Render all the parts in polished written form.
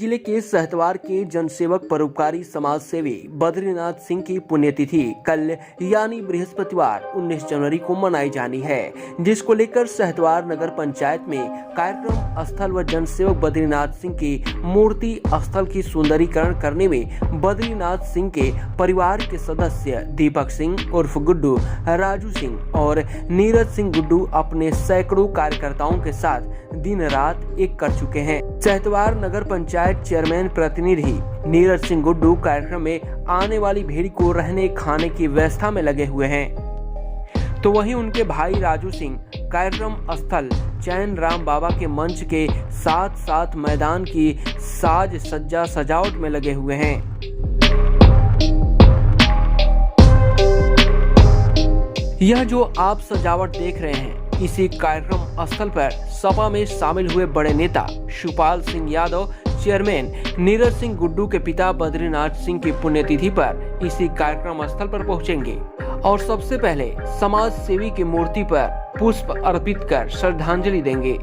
जिले के सहतवार के जनसेवक परोपकारी समाज सेवी बद्रीनाथ सिंह की पुण्यतिथि कल यानी बृहस्पतिवार 19 जनवरी को मनाई जानी है, जिसको लेकर सहतवार नगर पंचायत में कार्यक्रम स्थल व जनसेवक बद्रीनाथ सिंह की मूर्ति स्थल की सुंदरीकरण करने में बद्रीनाथ सिंह के परिवार के सदस्य दीपक सिंह उर्फ गुड्डू, राजू सिंह और नीरज सिंह गुड्डू अपने सैकड़ों कार्यकर्ताओं के साथ दिन रात एक कर चुके हैं। सहतवार नगर पंचायत चेयरमैन प्रतिनिधि नीरज सिंह गुड्डू कार्यक्रम में आने वाली भीड़ को रहने खाने की व्यवस्था में लगे हुए हैं, तो वहीं उनके भाई राजू सिंह कार्यक्रम स्थल चैन राम बाबा के मंच के साथ साथ मैदान की साज सज्जा सजावट में लगे हुए हैं। यह जो आप सजावट देख रहे हैं, इसी कार्यक्रम स्थल पर सपा में शामिल हुए बड़े नेता शिवपाल सिंह यादव, चेयरमैन नीरज सिंह गुड्डू के पिता बद्रीनाथ सिंह की पुण्यतिथि पर इसी कार्यक्रम स्थल पर पहुंचेंगे और सबसे पहले समाज सेवी की मूर्ति पर पुष्प अर्पित कर श्रद्धांजलि देंगे,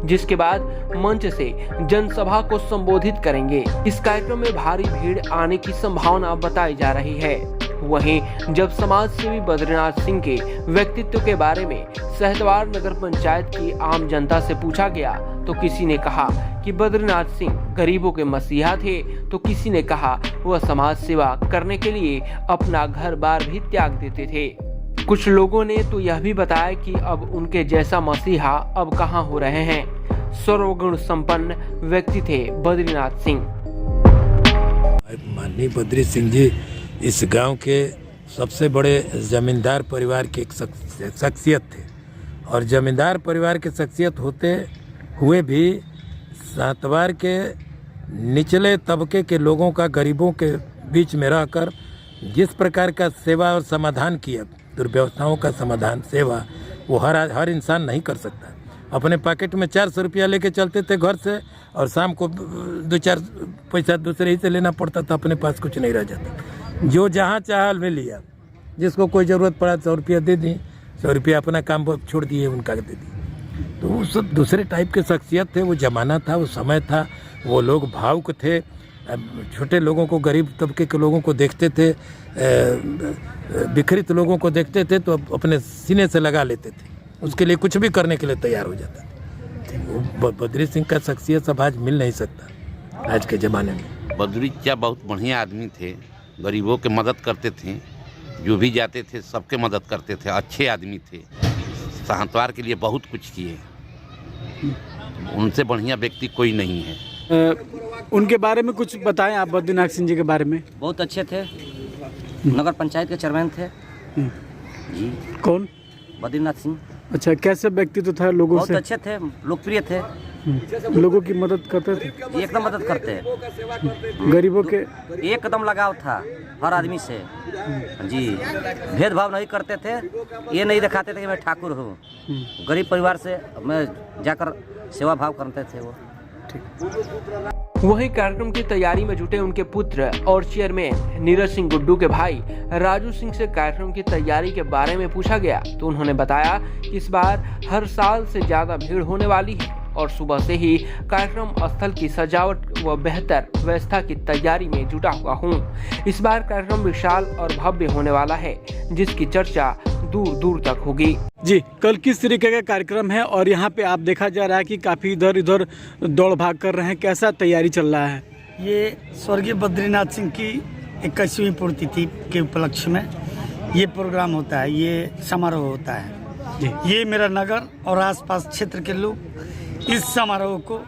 जिसके बाद मंच से जनसभा को संबोधित करेंगे। इस कार्यक्रम में भारी भीड़ आने की संभावना बताई जा रही है। वहीं जब समाज सेवी बद्रीनाथ सिंह के व्यक्तित्व के बारे में सहतवार नगर पंचायत की आम जनता से पूछा गया तो किसी ने कहा कि बद्रीनाथ सिंह गरीबों के मसीहा थे, तो किसी ने कहा वह समाज सेवा करने के लिए अपना घर बार भी त्याग देते थे। कुछ लोगों ने तो यह भी बताया कि अब उनके जैसा मसीहा अब कहां हो रहे हैं। सर्वगुण संपन्न व्यक्ति थे बद्रीनाथ सिंह। माननीय बद्री सिंह जी इस गांव के सबसे बड़े जमींदार परिवार के एक शख्सियत थे और जमींदार परिवार के शख्सियत होते हुए भी सहतवार के निचले तबके के लोगों का, गरीबों के बीच में रहकर जिस प्रकार का सेवा और समाधान किया, दुर्व्यवस्थाओं का समाधान, सेवा, वो हर इंसान नहीं कर सकता। अपने पॉकेट में 400 रुपया लेके चलते थे घर से और शाम को 2-4 पैसा दूसरे ही से लेना पड़ता था, अपने पास कुछ नहीं रह जाता। जो जहाँ चाहा में लिया, जिसको कोई ज़रूरत पड़ा 100 रुपया दे दी, 100 रुपया अपना काम छोड़ दिए, उनका दे दी। तो वो सब दूसरे टाइप के शख्सियत थे। वो ज़माना था, वो समय था, वो लोग भावुक थे, छोटे लोगों को, गरीब तबके के लोगों को देखते थे, विकृत लोगों को देखते थे तो अपने सीने से लगा लेते थे, उसके लिए कुछ भी करने के लिए तैयार हो जाता था। वो बद्री सिंह का शख्सियत सब आज मिल नहीं सकता आज के ज़माने में। बद्री क्या बहुत बढ़िया आदमी थे, गरीबों के मदद करते थे, जो भी जाते थे सबके मदद करते थे, अच्छे आदमी थे, सहतवार के लिए बहुत कुछ किए। उनसे बढ़िया व्यक्ति कोई नहीं है। उनके बारे में कुछ बताएं आप, बद्रीनाथ सिंह जी के बारे में। बहुत अच्छे थे, नगर पंचायत के चेयरमैन थे जी। कौन? बद्रीनाथ सिंह। अच्छा, कैसे व्यक्तित्व था लोगों बहुत से? अच्छे थे, लोकप्रिय थे, लोगों की मदद करते थे, एकदम मदद करते, गरीबों के एकदम लगाव था हर आदमी से जी। भेदभाव नहीं करते थे, ये नहीं दिखाते थे कि मैं ठाकुर हूँ। गरीब परिवार से मैं जाकर सेवा भाव करते थे वो। वहीं कार्यक्रम की तैयारी में जुटे उनके पुत्र और चेयरमैन नीरज सिंह गुड्डू के भाई राजू सिंह से कार्यक्रम की तैयारी के बारे में पूछा गया तो उन्होंने बताया कि इस बार हर साल से ज्यादा भीड़ होने वाली है और सुबह से ही कार्यक्रम स्थल की सजावट व बेहतर व्यवस्था की तैयारी में जुटा हुआ हूँ। इस बार कार्यक्रम विशाल और भव्य होने वाला है, जिसकी चर्चा दूर दूर तक होगी। जी, कल किस तरीके का कार्यक्रम है और यहाँ पे आप देखा जा रहा है कि काफी इधर इधर दौड़ भाग कर रहे हैं, कैसा तैयारी चल रहा है? ये स्वर्गीय बद्रीनाथ सिंह की 21वीं पुण्यतिथि के उपलक्ष्य में ये प्रोग्राम होता है, ये समारोह होता है जी। ये मेरा नगर और आसपास क्षेत्र के लोग इस समारोह को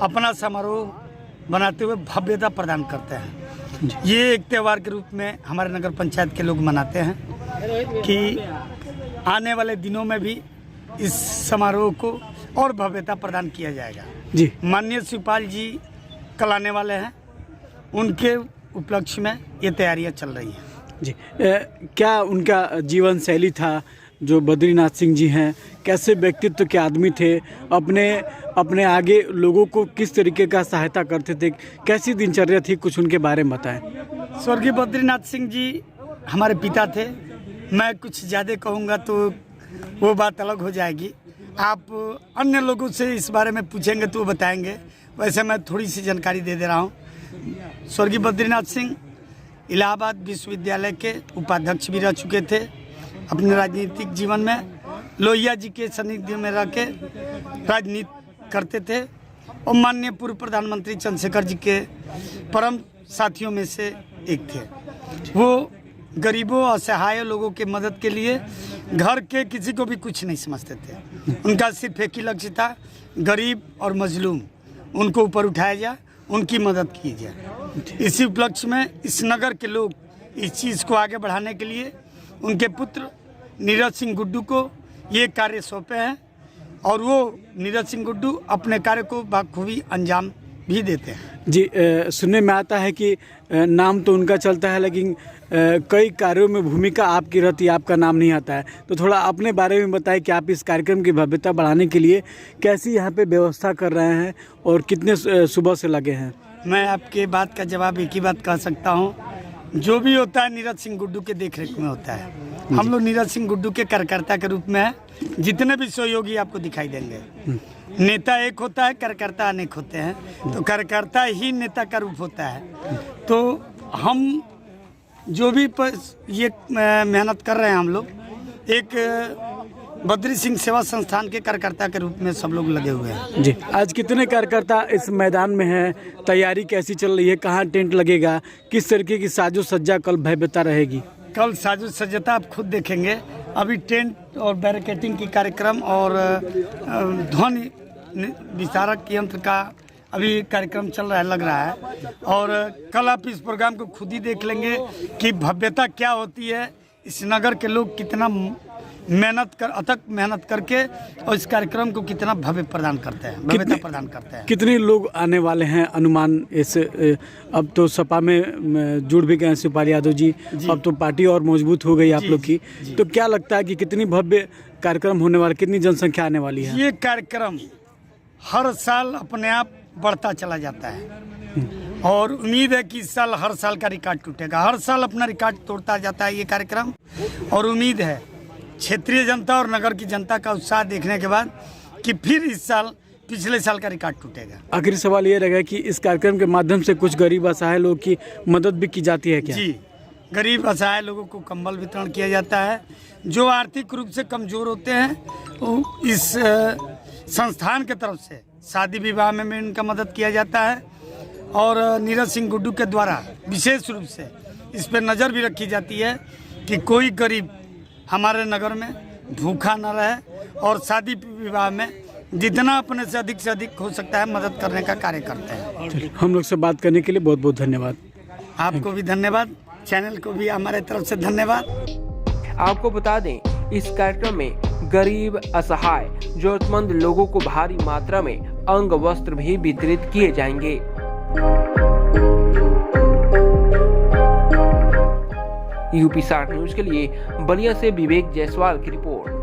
अपना समारोह बनाते हुए भव्यता प्रदान करते हैं। ये एक त्यौहार के रूप में हमारे नगर पंचायत के लोग मनाते हैं कि आने वाले दिनों में भी इस समारोह को और भव्यता प्रदान किया जाएगा जी। माननीय शिवपाल जी कल आने वाले हैं, उनके उपलक्ष्य में ये तैयारियां चल रही हैं जी। क्या उनका जीवन शैली था जो बद्रीनाथ सिंह जी हैं, कैसे व्यक्तित्व के आदमी थे, अपने आगे लोगों को किस तरीके का सहायता करते थे, कैसी दिनचर्या थी, कुछ उनके बारे में बताएं। स्वर्गीय बद्रीनाथ सिंह जी हमारे पिता थे। मैं कुछ ज़्यादा कहूँगा तो वो बात अलग हो जाएगी। आप अन्य लोगों से इस बारे में पूछेंगे तो वो बताएंगे। वैसे मैं थोड़ी सी जानकारी दे रहा हूँ। स्वर्गीय बद्रीनाथ सिंह इलाहाबाद विश्वविद्यालय के उपाध्यक्ष भी रह चुके थे अपने राजनीतिक जीवन में। लोहिया जी के सानिध्य में रह के राजनीति करते थे और माननीय पूर्व प्रधानमंत्री चंद्रशेखर जी के परम साथियों में से एक थे। वो गरीबों असहाय लोगों के मदद के लिए घर के किसी को भी कुछ नहीं समझते थे। उनका सिर्फ एक ही लक्ष्य था, गरीब और मजलूम उनको ऊपर उठाया जाए, उनकी मदद की जाए। इसी उपलक्ष्य में इस नगर के लोग इस चीज़ को आगे बढ़ाने के लिए उनके पुत्र नीरज सिंह गुड्डू को ये कार्य सौंपे हैं और वो नीरज सिंह गुड्डू अपने कार्य को बखूबी अंजाम भी देते हैं। जी, सुनने में आता है कि नाम तो उनका चलता है लेकिन कई कार्यों में भूमिका आपकी रहती है, आपका नाम नहीं आता है। तो थोड़ा अपने बारे में बताएं कि आप इस कार्यक्रम की भव्यता बढ़ाने के लिए कैसी यहाँ पे व्यवस्था कर रहे हैं और कितने सुबह से लगे हैं। मैं आपके बात का जवाब एक ही बात कह सकता हूँ, जो भी होता है नीरज सिंह गुड्डू के देखरेख में होता है। हम लोग नीरज सिंह गुड्डू के कार्यकर्ता के रूप में हैं। जितने भी सहयोगी आपको दिखाई देंगे, नेता एक होता है, कार्यकर्ता अनेक होते हैं, तो कार्यकर्ता ही नेता का रूप होता है। तो हम जो भी ये मेहनत कर रहे हैं, हम लोग एक बद्री सिंह सेवा संस्थान के कार्यकर्ता के रूप में सब लोग लगे हुए हैं। जी, आज कितने कार्यकर्ता इस मैदान में हैं? तैयारी कैसी चल रही है? कहाँ टेंट लगेगा? किस तरीके की साजो सज्जा कल भव्यता रहेगी? कल साजो सज्जता आप खुद देखेंगे। अभी टेंट और बैरिकेटिंग की कार्यक्रम और ध्वनि विस्तारक यंत्र का अभी कार्यक्रम चल रहा है, लग रहा है। और कल आप इस प्रोग्राम को खुद ही देख लेंगे कि भव्यता क्या होती है। इस नगर के लोग कितना अथक मेहनत करके और इस कार्यक्रम को कितना भव्य प्रदान करते हैं, भव्यता प्रदान करते हैं। कितने लोग आने वाले हैं अनुमान? इस अब तो सपा में जुड़ भी गए शिवपाल यादव जी, अब तो पार्टी और मजबूत हो गई आप लोग की। तो क्या लगता है कि कितनी भव्य कार्यक्रम होने वाला, कितनी जनसंख्या आने वाली है? ये कार्यक्रम हर साल अपने आप बढ़ता चला जाता है और उम्मीद है कि इस साल हर साल का रिकॉर्ड टूटेगा। हर साल अपना रिकॉर्ड तोड़ता जाता है ये कार्यक्रम और उम्मीद है क्षेत्रीय जनता और नगर की जनता का उत्साह देखने के बाद कि फिर इस साल पिछले साल का रिकॉर्ड टूटेगा। आखिरी सवाल ये रहेगा कि इस कार्यक्रम के माध्यम से कुछ गरीब असहाय लोगों की मदद भी की जाती है क्या? जी, गरीब असहाय लोगों को कंबल वितरण किया जाता है। जो आर्थिक रूप से कमज़ोर होते हैं इस संस्थान के तरफ से शादी विवाह में भी उनका मदद किया जाता है और नीरज सिंह गुड्डू के द्वारा विशेष रूप से इस पर नज़र भी रखी जाती है कि कोई गरीब हमारे नगर में भूखा न रहे और शादी विवाह में जितना अपने से अधिक हो सकता है मदद करने का कार्य करते हैं। हम लोग से बात करने के लिए बहुत बहुत धन्यवाद। आपको भी धन्यवाद, चैनल को भी हमारे तरफ से धन्यवाद। आपको बता दें, इस कार्यक्रम में गरीब असहाय जरूरतमंद लोगों को भारी मात्रा में अंग वस्त्र भी वितरित किए जाएंगे। यूपी 60 न्यूज के लिए बलिया से विवेक जायसवाल की रिपोर्ट।